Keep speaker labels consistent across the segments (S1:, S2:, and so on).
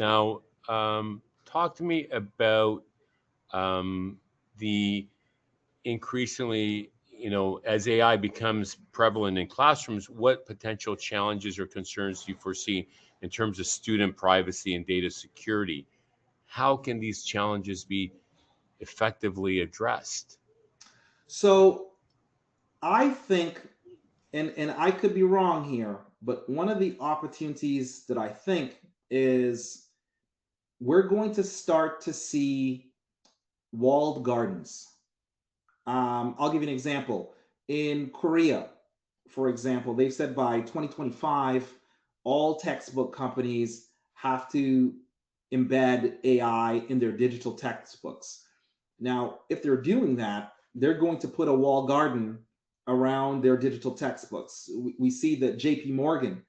S1: Now, talk to me about the increasingly, as AI becomes prevalent in classrooms, what potential challenges or concerns do you foresee in terms of student privacy and data security? How can these challenges be effectively addressed?
S2: So I think, and I could be wrong here, but one of the opportunities that I think is we're going to start to see walled gardens. I'll give you an example. In Korea, for example, they've said by 2025, all textbook companies have to embed AI in their digital textbooks. Now, if they're doing that, they're going to put a wall garden around their digital textbooks. We see that JP Morgan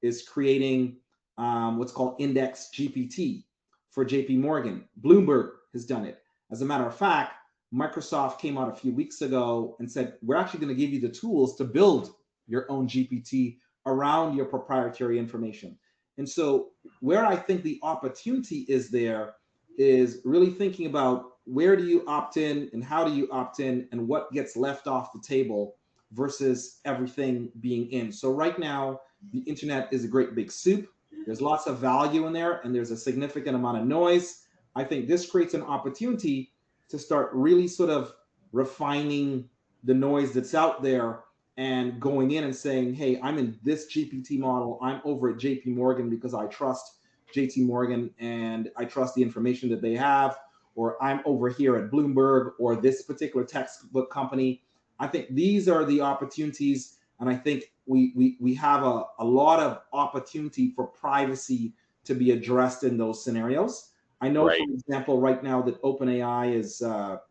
S2: is creating what's called Index GPT for JP Morgan. Bloomberg has done it. As a matter of fact, Microsoft came out a few weeks ago and said, we're actually going to give you the tools to build your own GPT around your proprietary information. And so, where I think the opportunity is there is really thinking about where do you opt in and how do you opt in and what gets left off the table versus everything being in. So, right now, the internet is a great big soup. There's lots of value in there and there's a significant amount of noise. I think this creates an opportunity to start really sort of refining the noise that's out there and going in and saying, hey, I'm in this GPT model. I'm over at JP Morgan because I trust JP Morgan and I trust the information that they have. Or I'm over here at Bloomberg or this particular textbook company. I think these are the opportunities. And I think we have a lot of opportunity for privacy to be addressed in those scenarios. I know, for
S1: Right.
S2: example, right now that OpenAI is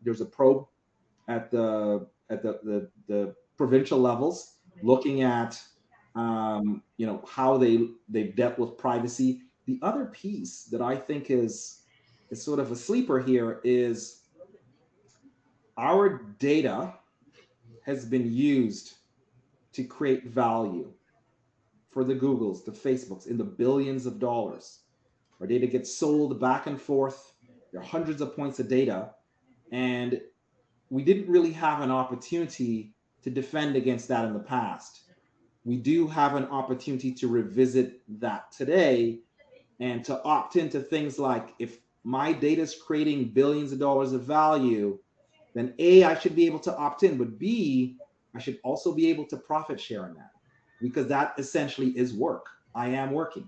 S2: there's a probe at the provincial levels looking at how they've dealt with privacy. The other piece that I think is sort of a sleeper here is our data has been used to create value for the Googles, the Facebooks in the billions of dollars. Our data gets sold back and forth. There are hundreds of points of data, and we didn't really have an opportunity to defend against that in the past. We do have an opportunity to revisit that today and to opt into things like if my data is creating billions of dollars of value, then A, I should be able to opt in, but B, I should also be able to profit share in that because that essentially is work. I am working.